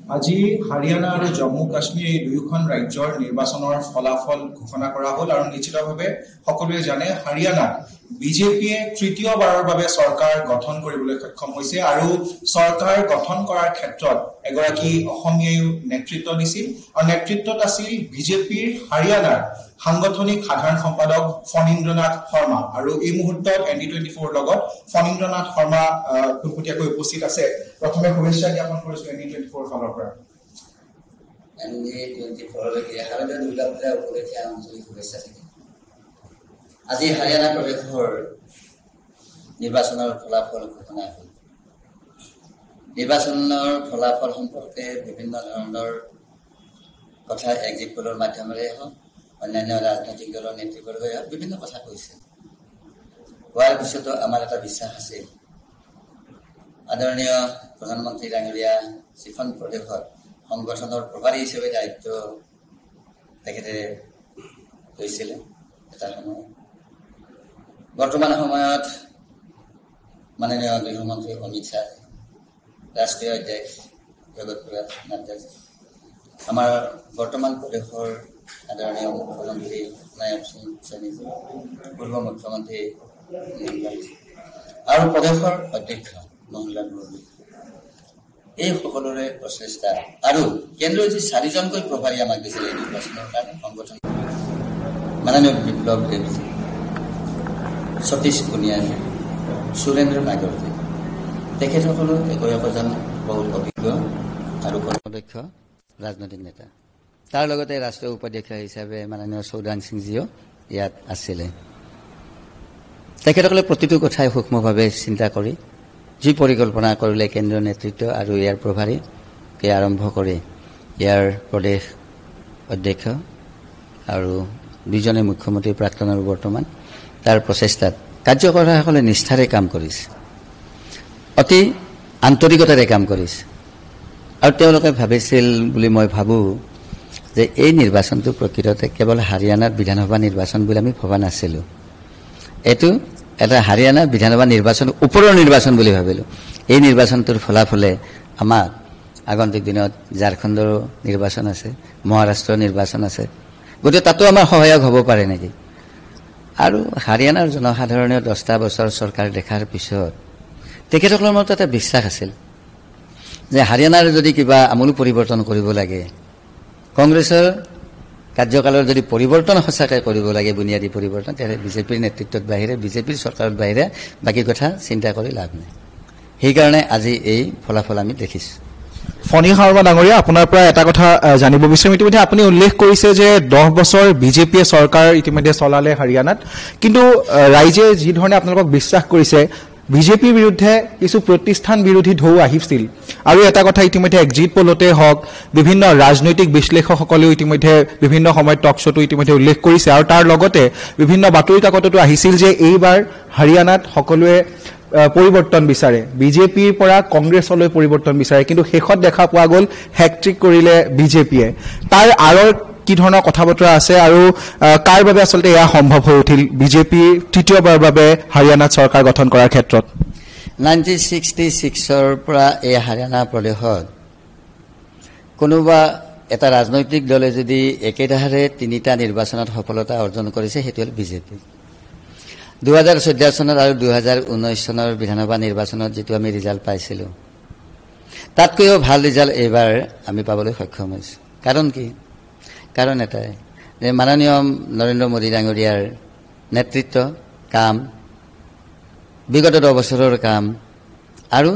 আজি হাৰিয়ানা আৰু জম্মু কাশ্মীৰ এই দুয়োখন ৰাজ্যৰ নিৰ্বাচনৰ ফলাফল ঘোষণা কৰা হ'ল আৰু নিশ্চিতভাৱে সকলোৱে জানে হাৰিয়ানাত বিজেপিয়ে তৃতীয়বাৰৰ বাবে চৰকাৰ গঠন কৰিবলৈ সক্ষম হৈছে আৰু চৰকাৰ গঠন কৰাৰ ক্ষেত্ৰত এগৰাকী অসমীয়ায়ো নেতৃত্ব দিছিল আৰু নেতৃত্বত আছিল বিজেপিৰ হাৰিয়ানাৰ সাংগঠনিক সাধাৰণ সম্পাদক ফণীন্দ্ৰনাথ শৰ্মা আৰু এই মুহূৰ্তত ND24 লগত ফণীন্দ্ৰনাথ শৰ্মা পোনপটীয়াকৈ উপস্থিত আছে। প্ৰথমে শুভেচ্ছা জ্ঞাপন কৰিছো ND24 ফালৰ পৰা। ND24 লৈকে শাৰদীয় দুৰ্গা পূজা উপলক্ষে আন্তৰিক শুভেচ্ছা থাকিল। আজি হাৰিয়ানা প্ৰদেশৰ নিৰ্বাচনৰ ফলাফল ঘোষণা হ'ল। নিৰ্বাচনৰ ফলাফল সম্পৰ্কে বিভিন্ন ধৰণৰ কথা এক্সিট পোলৰ মাধ্যমেৰে হওক অন্যান্য ৰাজনৈতিক দলৰ নেতৃবৰ্গই হওক বিভিন্ন কথা কৈছে। কোৱাৰ পিছতো আমাৰ এটা বিশ্বাস আছে আদৰণীয় প্ৰধানমন্ত্ৰী ডাঙৰীয়া যিখন প্ৰদেশত সংগঠনৰ প্ৰভাৰী হিচাপে দায়িত্ব তেখেতে লৈছিলে এটা সময় বৰ্তমান সময়ত মাননীয় গৃহমন্ত্ৰী অমিত শ্বাহ ৰাষ্ট্ৰীয় অধ্যক্ষ জগত প্ৰকাশ নাড্ডাজী আমাৰ বৰ্তমান প্ৰদেশৰ আদৰণীয় মুখ্যমন্ত্ৰী নায়ব সিং চৈনীজী পূৰ্ব মুখ্যমন্ত্ৰী আৰু প্ৰদেশৰ অধ্যক্ষ মোহনলাল মুৰ্মু এই সকলোৰে প্ৰচেষ্টা আৰু কেন্দ্ৰীয় যি 4জনকৈ প্ৰভাৰী আমাক দিছিলে এই নিৰ্বাচনৰ কাৰণে সংগঠন মাননীয় বিপ্লৱ দেৱজী সতীশ পুনিয়াজী সুৰেন্দ্ৰ নাগৰজী তেখেতসকলো একোজন বহুত অভিজ্ঞ আৰু কৰ্মদক্ষ ৰাজনৈতিক নেতা। তাৰ লগতে ৰাষ্ট্ৰীয় উপাধ্যক্ষ হিচাপে মাননীয় চৌদান সিংজীও ইয়াত আছিলে। তেখেতসকলে প্ৰতিটো কথাই সূক্ষ্মভাৱে চিন্তা কৰি যি পৰিকল্পনা কৰিলে কেন্দ্ৰীয় নেতৃত্ব আৰু ইয়াৰ প্ৰভাৰীকে আৰম্ভ কৰি ইয়াৰ প্ৰদেশ অধ্যক্ষ আৰু দুজনে মুখ্যমন্ত্ৰী প্ৰাক্তন আৰু বৰ্তমান তাৰ প্ৰচেষ্টাত কাৰ্যকৰ্তাসকলে নিষ্ঠাৰে কাম কৰিছে, অতি আন্তৰিকতাৰে কাম কৰিছে আৰু তেওঁলোকে ভাবিছিল বুলি মই ভাবোঁ যে এই নিৰ্বাচনটো প্ৰকৃততে কেৱল হাৰিয়ানাৰ বিধানসভা নিৰ্বাচন বুলি আমি ভবা নাছিলোঁ। এইটো এটা হাৰিয়ানা বিধানসভা নিৰ্বাচন ওপৰৰ নিৰ্বাচন বুলি ভাবিলোঁ। এই নিৰ্বাচনটোৰ ফলাফলে আমাক আগন্তুক দিনত ঝাৰখণ্ডৰ নিৰ্বাচন আছে, মহাৰাষ্ট্ৰৰ নিৰ্বাচন আছে, গতিকে তাতো আমাৰ সহায়ক হ'ব পাৰে নেকি। আৰু হাৰিয়ানাৰ জনসাধাৰণেও 10টা বছৰ চৰকাৰ দেখাৰ পিছত তেখেতসকলৰ মনত এটা বিশ্বাস আছিল যে হাৰিয়ানাৰ যদি কিবা আমূল পৰিৱৰ্তন কৰিব লাগে, কংগ্ৰেছৰ কাৰ্যকালৰ যদি পৰিৱৰ্তন সঁচাকৈ কৰিব লাগে, বুনিয়াদী পৰিৱৰ্তন, তেতিয়াহ'লে বিজেপিৰ নেতৃত্বত বাহিৰে বিজেপিৰ চৰকাৰত বাহিৰে বাকী কথা চিন্তা কৰি লাভ নাই। সেইকাৰণে আজি এই ফলাফল আমি দেখিছোঁ। ফণী শৰ্মা ডাঙৰীয়া, আপোনাৰ পৰা এটা কথা জানিব বিচাৰিম। ইতিমধ্যে আপুনি উল্লেখ কৰিছে যে 10 বছৰ বিজেপিয়ে চৰকাৰ ইতিমধ্যে চলালে হাৰিয়ানাত, কিন্তু ৰাইজে যি ধৰণে আপোনালোকক বিশ্বাস কৰিছে বিজেপিৰ বিৰুদ্ধে কিছু প্ৰতিষ্ঠান বিৰোধী ঢৌ আহিছিল আৰু এটা কথা ইতিমধ্যে এক্সিট পোলতে হওক বিভিন্ন ৰাজনৈতিক বিশ্লেষকসকলেও ইতিমধ্যে বিভিন্ন সময়ত টক শ্ব'টো ইতিমধ্যে উল্লেখ কৰিছে আৰু তাৰ লগতে বিভিন্ন বাতৰি কাকততো আহিছিল যে এইবাৰ হাৰিয়ানাত সকলোৱে পৰিৱৰ্তন বিচাৰে, বিজেপিৰ পৰা কংগ্ৰেছলৈ পৰিৱৰ্তন বিচাৰে, কিন্তু শেষত দেখা পোৱা গ'ল হেট্ৰিক কৰিলে বিজেপিয়ে। তাৰ আঁৰৰ কি ধৰণৰ কথা বতৰা আছে আৰু কাৰ বাবে আচলতে এয়া সম্ভৱ হৈ উঠিল বিজেপি তৃতীয়বাৰৰ বাবে হাৰিয়ানাত চৰকাৰ গঠন কৰাৰ ক্ষেত্ৰত? 1966ৰ পৰা এই হাৰিয়ানা প্ৰদেশত কোনোবা এটা ৰাজনৈতিক দলে যদি একেধাৰে 3টা নিৰ্বাচনত সফলতা অৰ্জন কৰিছে সেইটো হ'ল বিজেপি। 2014 চনত আৰু 2019 চনৰ বিধানসভা নিৰ্বাচনত যিটো আমি ৰিজাল্ট পাইছিলোঁ তাতকৈও ভাল ৰিজাল্ট এইবাৰ আমি পাবলৈ সক্ষম হৈছোঁ। কাৰণ কি? কাৰণ এটাই যে মাননীয় নৰেন্দ্ৰ মোদী ডাঙৰীয়াৰ নেতৃত্ব, কাম, বিগত 10 বছৰৰ কাম আৰু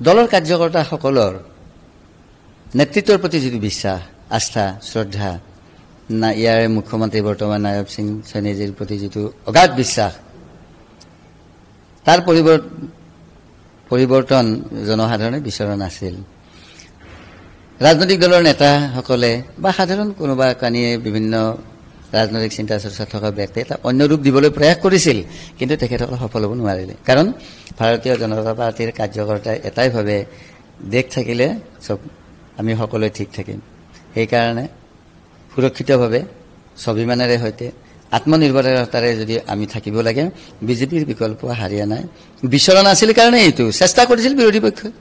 দলৰ কাৰ্যকৰ্তাসকলৰ নেতৃত্বৰ প্ৰতি যিটো বিশ্বাস, আস্থা, শ্ৰদ্ধা, ইয়াৰ মুখ্যমন্ত্ৰী বৰ্তমান নায়ব সিং চৈনীজীৰ প্ৰতি যিটো অগাধ বিশ্বাস, তাৰ পৰিৱৰ্তন জনসাধাৰণে বিচৰা নাছিল। ৰাজনৈতিক দলৰ নেতাসকলে বা সাধাৰণ কোনোবা কানিয়ে বিভিন্ন ৰাজনৈতিক চিন্তা চৰ্চা থকা ব্যক্তিয়ে এটা অন্য ৰূপ দিবলৈ প্ৰয়াস কৰিছিল, কিন্তু তেখেতসকলে সফল হ'ব নোৱাৰিলে। কাৰণ ভাৰতীয় জনতা পাৰ্টীৰ কাৰ্যকৰ্তাই এটাই ভাবে দেশ থাকিলে চব আমি সকলোৱে ঠিক থাকিম। সেইকাৰণে সুৰক্ষিতভাৱে স্বাভিমানেৰে সৈতে আত্মনিৰ্ভৰতাৰে যদি আমি থাকিব লাগে, বিজেপিৰ বিকল্প হাৰিয়ানাই বিচৰা নাছিল কাৰণে এইটো চেষ্টা কৰিছিল বিৰোধী পক্ষই।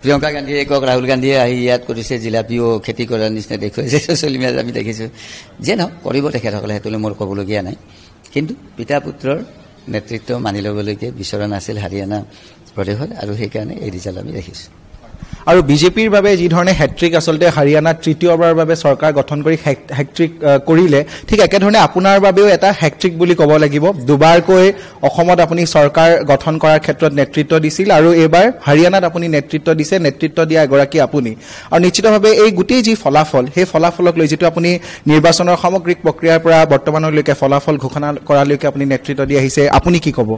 প্ৰিয়ংকা গান্ধীয়ে কওক ৰাহুল গান্ধীয়ে আহি ইয়াত কৰিছে জিলাপিও খেতি কৰাৰ নিচিনা দেখুৱাইছে ছ'চিয়েল মিডিয়াত আমি দেখিছোঁ যে নহওক কৰিব তেখেতসকলে সেইটোলৈ মোৰ ক'বলগীয়া নাই কিন্তু পিতা পুত্ৰৰ নেতৃত্ব মানি ল'বলৈকে বিচৰা নাছিল হাৰিয়ানা প্ৰদেশত আৰু সেইকাৰণে এই ৰিজাল্ট আমি দেখিছোঁ আৰু বিজেপিৰ বাবে যি ধৰণে হেট্ৰিক আচলতে হাৰিয়ানাত তৃতীয়বাৰৰ বাবে চৰকাৰ গঠন কৰি হেট্ৰিক কৰিলে ঠিক একেধৰণে আপোনাৰ বাবেও এটা হেট্ৰিক বুলি ক'ব লাগিব দুবাৰকৈ অসমত আপুনি চৰকাৰ গঠন কৰাৰ ক্ষেত্ৰত নেতৃত্ব দিছিল আৰু এইবাৰ হাৰিয়ানাত আপুনি নেতৃত্ব দিছে নেতৃত্ব দিয়া এগৰাকী আপুনি আৰু নিশ্চিতভাৱে এই গোটেই যি ফলাফল সেই ফলাফলক লৈ যিটো আপুনি নিৰ্বাচনৰ সামগ্ৰিক প্ৰক্ৰিয়াৰ পৰা বৰ্তমানলৈকে ফলাফল ঘোষণা কৰালৈকে আপুনি নেতৃত্ব দি আহিছে আপুনি কি ক'ব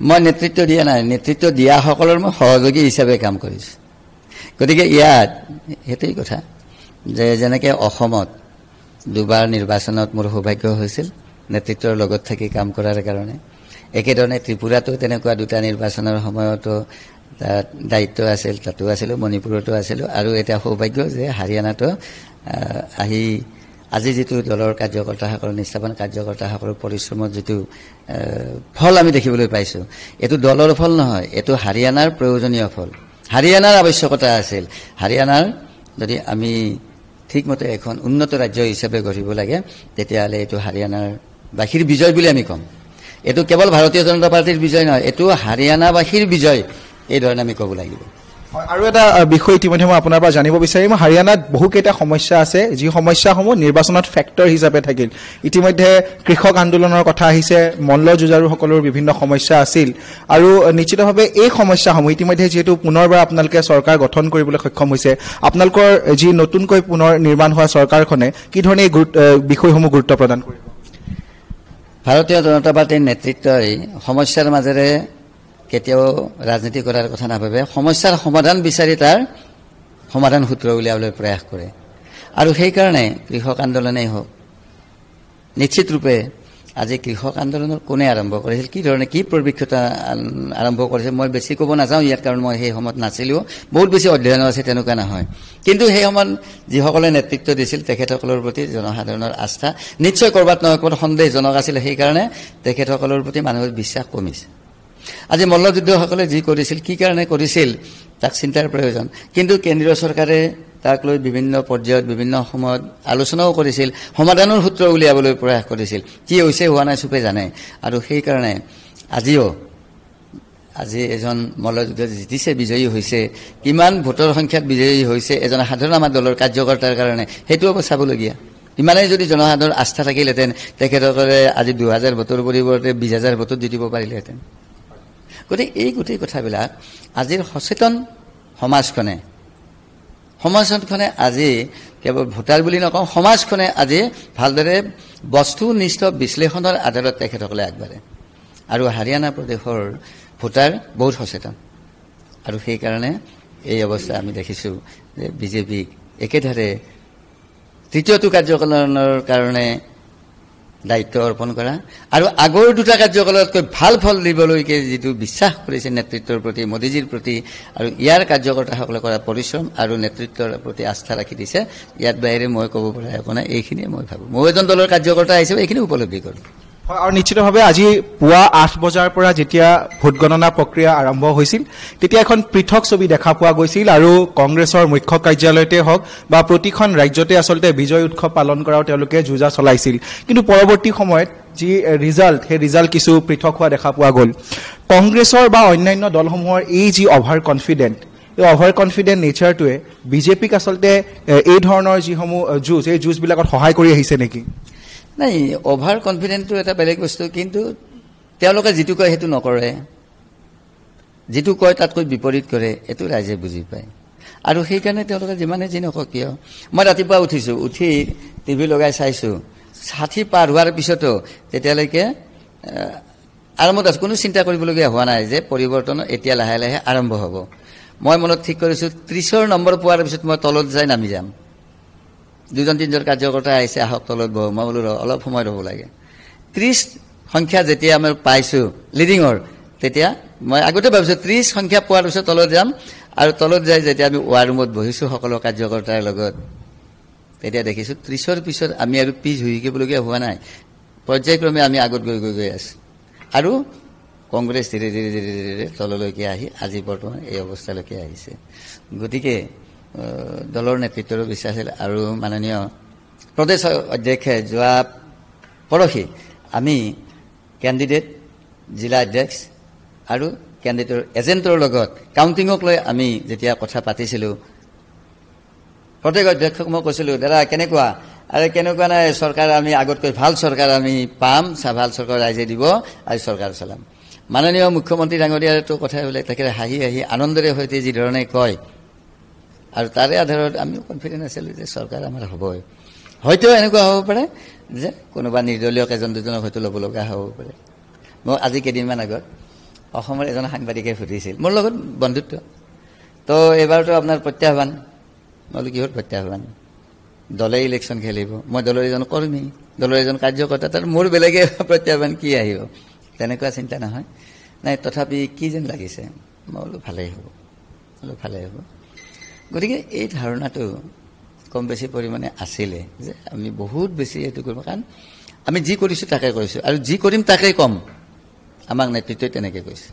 মই নেতৃত্ব দিয়া নাই নেতৃত্ব দিয়াসকলৰ মই সহযোগী হিচাপে কাম কৰিছোঁ গতিকে ইয়াত সেইটোৱেই কথা যে যেনেকৈ অসমত দুবাৰ নিৰ্বাচনত মোৰ সৌভাগ্য হৈছিল নেতৃত্বৰ লগত থাকি কাম কৰাৰ কাৰণে একেধৰণে ত্ৰিপুৰাতো তেনেকুৱা দুটা নিৰ্বাচনৰ সময়তো তাত দায়িত্ব আছিল তাতো আছিলোঁ মণিপুৰতো আছিলোঁ আৰু এতিয়া সৌভাগ্য যে হাৰিয়ানাতো আহি আজি যিটো দলৰ কাৰ্যকৰ্তাসকল নিষ্ঠাবান কাৰ্যকৰ্তাসকলৰ পৰিশ্ৰমত যিটো ফল আমি দেখিবলৈ পাইছোঁ এইটো দলৰ ফল নহয় এইটো হাৰিয়ানাৰ প্ৰয়োজনীয় ফল হাৰিয়ানাৰ আৱশ্যকতা আছিল হাৰিয়ানাৰ যদি আমি ঠিকমতে এখন উন্নত ৰাজ্য হিচাপে গঢ়িব লাগে তেতিয়াহ'লে এইটো হাৰিয়ানাৰ বাসীৰ বিজয় বুলি আমি ক'ম এইটো কেৱল ভাৰতীয় জনতা পাৰ্টীৰ বিজয় নহয় এইটো হাৰিয়ানাবাসীৰ বিজয় এই ধৰণে আমি ক'ব লাগিব আৰু এটা বিষয় ইতিমধ্যে মই আপোনাৰ পৰা জানিব বিচাৰিম হাৰিয়ানাত বহুকেইটা সমস্যা আছে যি সমস্যাসমূহ নিৰ্বাচনত ফেক্টৰ হিচাপে থাকিল ইতিমধ্যে কৃষক আন্দোলনৰ কথা আহিছে মল্ল যুঁজাৰুসকলৰ বিভিন্ন সমস্যা আছিল আৰু নিশ্চিতভাৱে এই সমস্যাসমূহ ইতিমধ্যে যিহেতু পুনৰবাৰ আপোনালোকে চৰকাৰ গঠন কৰিবলৈ সক্ষম হৈছে আপোনালোকৰ যি নতুনকৈ পুনৰ নিৰ্মাণ হোৱা চৰকাৰখনে কি ধৰণে এই বিষয়সমূহ গুৰুত্ব প্ৰদান কৰিব ভাৰতীয় জনতা পাৰ্টীৰ নেতৃত্বই সমস্যাৰ মাজেৰে কেতিয়াও ৰাজনীতি কৰাৰ কথা নাভাবে সমস্যাৰ সমাধান বিচাৰি তাৰ সমাধান সূত্ৰ উলিয়াবলৈ প্ৰয়াস কৰে আৰু সেইকাৰণে কৃষক আন্দোলনেই হওক নিশ্চিত ৰূপে আজি কৃষক আন্দোলনৰ কোনে আৰম্ভ কৰিছিল কি ধৰণে কি পৰিপ্ৰেক্ষিত আৰম্ভ কৰিছে মই বেছি ক'ব নাযাওঁ ইয়াত কাৰণ মই সেই সময়ত নাছিলোঁ বহুত বেছি অধ্যয়ন আছে তেনেকুৱা নহয় কিন্তু সেই সময়ত যিসকলে নেতৃত্ব দিছিল তেখেতসকলৰ প্ৰতি জনসাধাৰণৰ আস্থা নিশ্চয় ক'ৰবাত নহয় ক'ৰবাত সন্দেহজনক আছিল সেইকাৰণে তেখেতসকলৰ প্ৰতি মানুহৰ বিশ্বাস কমিছে আজি মল্লযুদ্ধসকলে যি কৰিছিল কি কাৰণে কৰিছিল তাক চিন্তাৰ প্ৰয়োজন কিন্তু কেন্দ্ৰীয় চৰকাৰে তাক লৈ বিভিন্ন পৰ্যায়ত বিভিন্ন সময়ত আলোচনাও কৰিছিল সমাধানৰ সূত্ৰ উলিয়াবলৈ প্ৰয়াস কৰিছিল কি হৈছে হোৱা নাই চুপে জানে আৰু সেইকাৰণে আজি এজন মল্লযুদ্ধত জিতিছে বিজয়ী হৈছে কিমান ভোটৰ সংখ্যাত বিজয়ী হৈছে এজন সাধাৰণ আমাৰ দলৰ কাৰ্যকৰ্তাৰ কাৰণে সেইটো অৱশ্যে চাবলগীয়া ইমানেই যদি জনসাধাৰণৰ আস্থা থাকিলহেঁতেন তেখেতসকলে আজি 2000 ভোটৰ পৰিৱৰ্তে 20000 ভোটত জিতিব পাৰিলেহেঁতেন গতিকে এই গোটেই কথাবিলাক আজিৰ সচেতন সমাজখনে আজি কেৱল ভোটাৰ বুলি নকওঁ সমাজখনে আজি ভালদৰে বস্তুনিষ্ঠ বিশ্লেষণৰ আধাৰত তেখেতসকলে আগবাঢ়ে আৰু হাৰিয়ানা প্ৰদেশৰ ভোটাৰ বহুত সচেতন আৰু সেইকাৰণে এই অৱস্থা আমি দেখিছোঁ যে বিজেপিক একেধাৰে তৃতীয়টো কাৰ্যকালৰ কাৰণে দায়িত্ব অৰ্পণ কৰা আৰু আগৰ দুটা কাৰ্যকালতকৈ ভাল ফল দিবলৈকে যিটো বিশ্বাস কৰিছে নেতৃত্বৰ প্ৰতি মোদীজীৰ প্ৰতি আৰু ইয়াৰ কাৰ্যকৰ্তাসকলে কৰা পৰিশ্ৰম আৰু নেতৃত্বৰ প্ৰতি আস্থা ৰাখি দিছে ইয়াত বাহিৰে মই ক'ব পৰা একো নাই এইখিনিয়ে মই ভাবোঁ মই এজন দলৰ কাৰ্যকৰ্তা হিচাপে এইখিনি উপলব্ধি কৰোঁ আৰু নিশ্চিতভাৱে আজি পুৱা 8 বজাৰ পৰা যেতিয়া ভোট গণনা প্ৰক্ৰিয়া আৰম্ভ হৈছিল তেতিয়া এখন পৃথক ছবি দেখা পোৱা গৈছিল আৰু কংগ্ৰেছৰ মুখ্য কাৰ্যালয়তে হওক বা প্ৰতিখন ৰাজ্যতে আচলতে বিজয় উৎসৱ পালন কৰাও তেওঁলোকে যুঁজা চলাইছিল কিন্তু পৰৱৰ্তী সময়ত যি ৰিজাল্ট সেই ৰিজাল্ট কিছু পৃথক হোৱা দেখা পোৱা গ'ল কংগ্ৰেছৰ বা অন্যান্য দলসমূহৰ এই যি অভাৰ কনফিডেণ্ট এই অভাৰ কনফিডেণ্ট নেচাৰটোৱে বিজেপিক আচলতে এই ধৰণৰ যিসমূহ যুঁজ এই যুঁজবিলাকত সহায় কৰি আহিছে নেকি নাই অভাৰ কনফিডেন্টটো এটা বেলেগ বস্তু কিন্তু তেওঁলোকে যিটো কয় সেইটো নকৰে যিটো কয় তাতকৈ বিপৰীত কৰে এইটো ৰাইজে বুজি পায় আৰু সেইকাৰণে তেওঁলোকে যিমানে যি নকয় কিয় মই ৰাতিপুৱা উঠিছোঁ উঠি টিভি লগাই চাইছোঁ 60 পাৰ হোৱাৰ পিছতো তেতিয়ালৈকে আৰম্ভত আছে কোনো চিন্তা কৰিবলগীয়া হোৱা নাই যে পৰিৱৰ্তন এতিয়া লাহে লাহে আৰম্ভ হ'ব মই মনত ঠিক কৰিছোঁ 30ৰ নম্বৰ পোৱাৰ পিছত মই তলত যাই নামি যাম 2-3জন কাৰ্যকৰ্তা আহিছে আহক তলত বহো মই বোলো অলপ সময় ৰ'ব লাগে 30 সংখ্যা যেতিয়া আমি পাইছোঁ লিডিঙৰ তেতিয়া মই আগতে ভাবিছোঁ 30 সংখ্যা পোৱাৰ পিছত তলত যাম আৰু তলত যাই যেতিয়া আমি ৱাৰ ৰুমত বহিছোঁ সকলো কাৰ্যকৰ্তাৰ লগত তেতিয়া দেখিছোঁ 30ৰ পিছত আমি আৰু পিছ হৈ থাকিবলগীয়া হোৱা নাই পৰ্যায়ক্ৰমে আমি আগত গৈ আছোঁ আৰু কংগ্ৰেছ ধীৰে ধীৰে ধীৰে ধীৰে তললৈকে আহি আজি বৰ্তমান এই অৱস্থালৈকে আহিছে। গতিকে দলৰ নেতৃত্বৰো বিশ্বাস আছিল আৰু মাননীয় প্ৰদেশ অধ্যক্ষে যোৱা পৰহি আমি কেণ্ডিডেট জিলা অধ্যক্ষ আৰু কেণ্ডিডেটৰ এজেণ্টৰ লগত কাউণ্টিঙক লৈ আমি যেতিয়া কথা পাতিছিলোঁ, প্ৰদেশ অধ্যক্ষক মই কৈছিলোঁ, দাদা কেনেকুৱা? আৰে কেনেকুৱা নাই, চৰকাৰ আমি আগতকৈ ভাল চৰকাৰ আমি পাম, ভাল চৰকাৰ ৰাইজে দিব, আজি চৰকাৰ চলাম। মাননীয় মুখ্যমন্ত্ৰী ডাঙৰীয়াৰতো কথাবিলাক তেখেতে হাঁহি হাঁহি আনন্দৰে সৈতে যিধৰণে কয়, আৰু তাৰে আধাৰত আমিও কনফিডেণ্ট আছিলোঁ যে চৰকাৰ আমাৰ হ'বই। হয়তো এনেকুৱা হ'ব পাৰে যে কোনোবা নিৰ্দলীয় এজন দুজনক হয়তো ল'ব লগা হ'ব পাৰে। মই আজি কেইদিনমান আগত অসমৰ এজন সাংবাদিকে সুধিছিল, মোৰ লগত বন্ধুত্ব, তো এইবাৰতো আপোনাৰ প্ৰত্যাহ্বান। মই বোলো কিহৰ প্ৰত্যাহ্বান? দলে ইলেকশ্যন খেলিব, মই দলৰ এজন কৰ্মী, দলৰ এজন কাৰ্যকৰ্তা, তাৰ মোৰ বেলেগে প্ৰত্যাহ্বান কি আহিব? তেনেকুৱা চিন্তা নহয়। নাই তথাপি কি যেন লাগিছে, মই বোলো ভালেই হ'ব, ভালেই হ'ব। গতিকে এই ধাৰণাটো কম বেছি পৰিমাণে আছিলে যে আমি বহুত বেছি এইটো কৰিব, কাৰণ আমি যি কৰিছোঁ তাকে কৰিছোঁ আৰু যি কৰিম তাকেই কম, আমাক নেতৃত্বই তেনেকৈ কৈছে।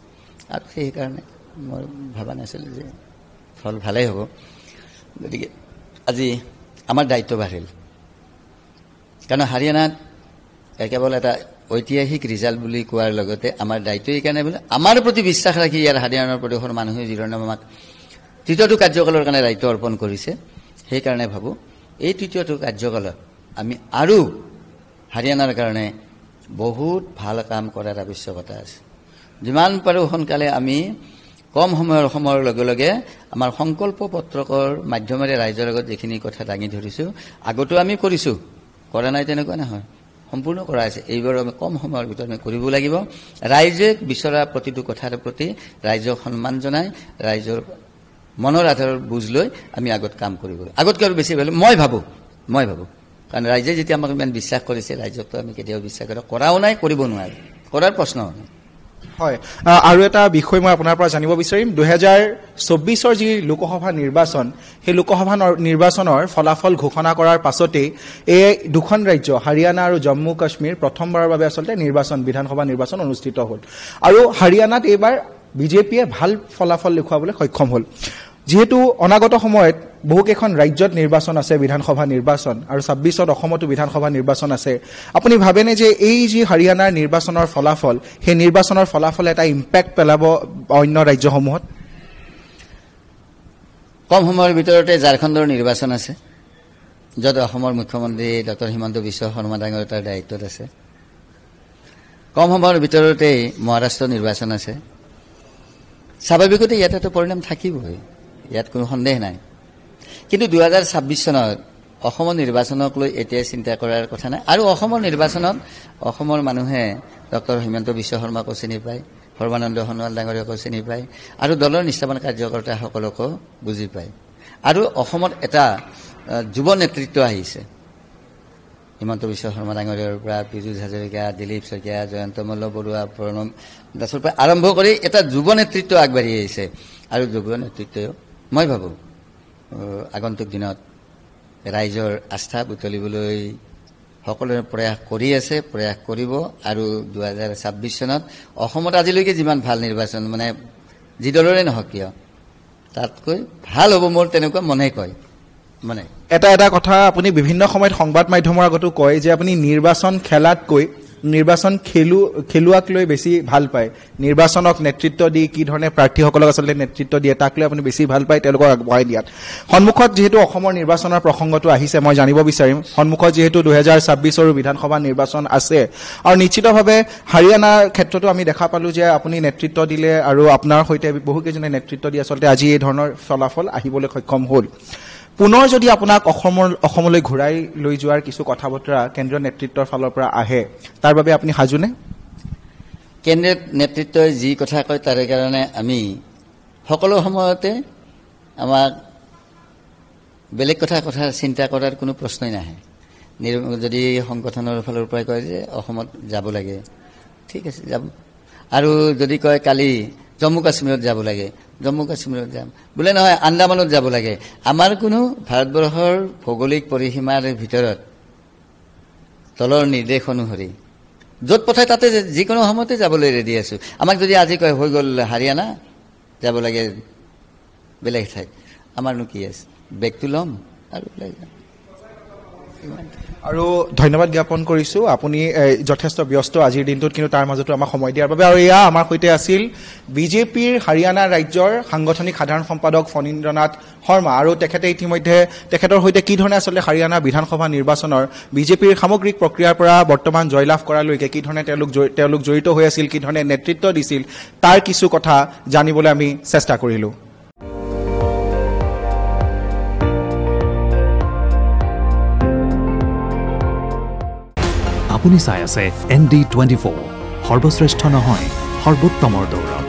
আৰু সেইকাৰণে মই ভবা নাছিলোঁ যে ফল ভালেই হ'ব। গতিকে আজি আমাৰ দায়িত্ব বাঢ়িল, কাৰণ হাৰিয়ানাত কেৱল এটা ঐতিহাসিক ৰিজাল্ট বুলি কোৱাৰ লগতে আমাৰ দায়িত্ব এইকাৰণে বোলে আমাৰ প্ৰতি বিশ্বাস ৰাখি ইয়াৰ হাৰিয়ানাৰ প্ৰদেশৰ মানুহে যিধৰণে আমাক তৃতীয়টো কাৰ্যকালৰ কাৰণে দায়িত্ব অৰ্পণ কৰিছে, সেইকাৰণে ভাবোঁ এই তৃতীয়টো কাৰ্যকালত আমি আৰু হাৰিয়ানাৰ কাৰণে বহুত ভাল কাম কৰাৰ আৱশ্যকতা আছে। যিমান পাৰোঁ সোনকালে আমি কম সময়ৰ লগে লগে আমাৰ সংকল্প পত্ৰকৰ মাধ্যমেৰে ৰাইজৰ আগত যিখিনি কথা দাঙি ধৰিছোঁ, আগতো আমি কৰিছোঁ, কৰা নাই তেনেকুৱা নহয়, সম্পূৰ্ণ কৰা হৈছে। এইবাৰ আমি কম সময়ৰ ভিতৰত আমি কৰিব লাগিব। ৰাইজে বিচৰা প্ৰতিটো কথাৰ প্ৰতি ৰাইজক সন্মান জনাই, ৰাইজৰ মনৰ আধাৰৰ বুজ লৈ আমি আগত কাম কৰিব লাগিব। আগতকৈ আৰু বেছি ভাল মই ভাবোঁ, কাৰণ ৰাইজে যেতিয়া আমাক ইমান বিশ্বাস কৰিছে, ৰাইজকতো আমি কেতিয়াও বিশ্বাস কৰাও নাই, কৰিব নোৱাৰোঁ, কৰাৰ প্ৰশ্নও নাই। হয়, আৰু এটা বিষয় মই আপোনাৰ পৰা জানিব বিচাৰিম, 2024 যি লোকসভা নিৰ্বাচন, সেই লোকসভা নিৰ্বাচনৰ ফলাফল ঘোষণা কৰাৰ পাছতেই এই দুখন ৰাজ্য হাৰিয়ানা আৰু জম্মু কাশ্মীৰ প্ৰথমবাৰৰ বাবে আচলতে বিধানসভা নিৰ্বাচন অনুষ্ঠিত হ'ল, আৰু হাৰিয়ানাত এইবাৰ বিজেপিয়ে ভাল ফলাফল দেখুৱাবলৈ সক্ষম হ'ল। যিহেতু অনাগত সময়ত বহুকেইখন ৰাজ্যত নিৰ্বাচন আছে, বিধানসভা নিৰ্বাচন, আৰু 26ত অসমতো বিধানসভা নিৰ্বাচন আছে, আপুনি ভাবেনে যে এই যি হাৰিয়ানাৰ নিৰ্বাচনৰ ফলাফল, সেই নিৰ্বাচনৰ ফলাফলে এটা ইম্পেক্ট পেলাব অন্য ৰাজ্যসমূহত? কম সময়ৰ ভিতৰতে ঝাৰখণ্ডৰ নিৰ্বাচন আছে, য'ত অসমৰ মুখ্যমন্ত্ৰী ডক্টৰ হিমন্ত বিশ্ব শৰ্মা ডাঙৰীয়া তাৰ দায়িত্বত আছে। কম সময়ৰ ভিতৰতেই মহাৰাষ্ট্ৰৰ নিৰ্বাচন আছে। স্বাভাৱিকতে ইয়াত এটা পৰিণাম থাকিবই, ইয়াত কোনো সন্দেহ নাই। কিন্তু 2026 চনত অসমৰ নিৰ্বাচনক লৈ এতিয়াই চিন্তা কৰাৰ কথা নাই। আৰু অসমৰ নিৰ্বাচনত অসমৰ মানুহে ডক্টৰ হিমন্ত বিশ্ব শৰ্মাকো চিনি পায়, সৰ্বানন্দ সোণোৱাল ডাঙৰীয়াকো চিনি পায়, আৰু দলৰ নিষ্ঠাবান কাৰ্যকৰ্তাসকলকো বুজি পায়। আৰু অসমত এটা যুৱ নেতৃত্ব আহিছে, হিমন্ত বিশ্ব শৰ্মা ডাঙৰীয়াৰ পৰা পীযুষ হাজৰিকা, দিলীপ শইকীয়া, জয়ন্ত মল্লবৰুৱা, প্ৰণৱ দাসৰ পৰা আৰম্ভ কৰি এটা যুৱ নেতৃত্ব আগবাঢ়ি আহিছে। আৰু যুৱ নেতৃত্বই মই ভাবোঁ আগন্তুক দিনত ৰাইজৰ আস্থা বুটলিবলৈ সকলোৰে প্ৰয়াস কৰি আছে, প্ৰয়াস কৰিব। আৰু 2026 চনত অসমত আজিলৈকে যিমান ভাল নিৰ্বাচন, মানে যি দলৰে নহওক কিয়, তাতকৈ ভাল হ'ব, মোৰ তেনেকুৱা মনে কয়। মানে এটা কথা আপুনি বিভিন্ন সময়ত সংবাদ মাধ্যমৰ আগতো কয় যে আপুনি নিৰ্বাচন খেলাতকৈ নিৰ্বাচন খেলুৱাক লৈ বেছি ভাল পায়, নিৰ্বাচনক নেতৃত্ব দি কি ধৰণে প্ৰাৰ্থীসকলক আচলতে নেতৃত্ব দিয়ে তাক লৈ আপুনি বেছি ভাল পায়, তেওঁলোকক আগবঢ়াই দিয়াত। সন্মুখত যিহেতু অসমৰ নিৰ্বাচনৰ প্ৰসংগটো আহিছে, মই জানিব বিচাৰিম, সন্মুখত যিহেতু 2026 বিধানসভা নিৰ্বাচন আছে, আৰু নিশ্চিতভাৱে হাৰিয়ানাৰ ক্ষেত্ৰতো আমি দেখা পালোঁ যে আপুনি নেতৃত্ব দিলে, আৰু আপোনাৰ সৈতে বহুকেইজনে নেতৃত্ব দি আচলতে আজি এই ধৰণৰ ফলাফল আহিবলৈ সক্ষম হ'ল। পুনৰ যদি আপোনাক অসমলৈ ঘূৰাই লৈ যোৱাৰ কিছু কথা বতৰা কেন্দ্ৰীয় নেতৃত্বৰ ফালৰ পৰা আহে, তাৰ বাবে আপুনি সাজুনে? কেন্দ্ৰীয় নেতৃত্বই যি কথা কয় তাৰে কাৰণে আমি সকলো সময়তে আমাক বেলেগ কথা চিন্তা কৰাৰ কোনো প্ৰশ্নই নাহে। যদি সংগঠনৰ ফালৰ পৰাই কয় যে অসমত যাব লাগে, ঠিক আছে যাম, আৰু যদি কয় কালি জম্মু কাশ্মীৰত যাব লাগে, জম্মু কাশ্মীৰত যাম, বোলে নহয় আন্দামানত যাব লাগে। আমাৰ কোনো ভাৰতবৰ্ষৰ ভৌগোলিক পৰিসীমাৰ ভিতৰত দলৰ নিৰ্দেশ অনুসৰি য'ত পঠায় তাতে যিকোনো সময়তে যাবলৈ ৰেডি আছোঁ। আমাক যদি আজি কয় হৈ গ'ল হাৰিয়ানা যাব লাগে বেলেগ ঠাইত, আমাৰনো কি আছে, বেগটো ল'ম আৰু ওলাই যাম। আৰু ধন্যবাদ জ্ঞাপন কৰিছোঁ, আপুনি যথেষ্ট ব্যস্ত আজিৰ দিনটোত, কিন্তু তাৰ মাজতো আমাক সময় দিয়াৰ বাবে। আৰু এয়া আমাৰ সৈতে আছিল বিজেপিৰ হাৰিয়ানা ৰাজ্যৰ সাংগঠনিক সাধাৰণ সম্পাদক ফণীন্দ্ৰনাথ শৰ্মা। আৰু তেখেতে ইতিমধ্যে তেখেতৰ সৈতে কি ধৰণে আচলতে হাৰিয়ানা বিধানসভা নিৰ্বাচনৰ বিজেপিৰ সামগ্ৰিক প্ৰক্ৰিয়াৰ পৰা বৰ্তমান জয়লাভ কৰালৈকে কি ধৰণে তেওঁলোক জড়িত হৈ আছিল, কি ধৰণে নেতৃত্ব দিছিল, তাৰ কিছু কথা জানিবলৈ আমি চেষ্টা কৰিলোঁ। আপুনি চাই আছে ND24, সৰ্বশ্ৰেষ্ঠ নহয় সৰ্বোত্তমৰ দৌৰ।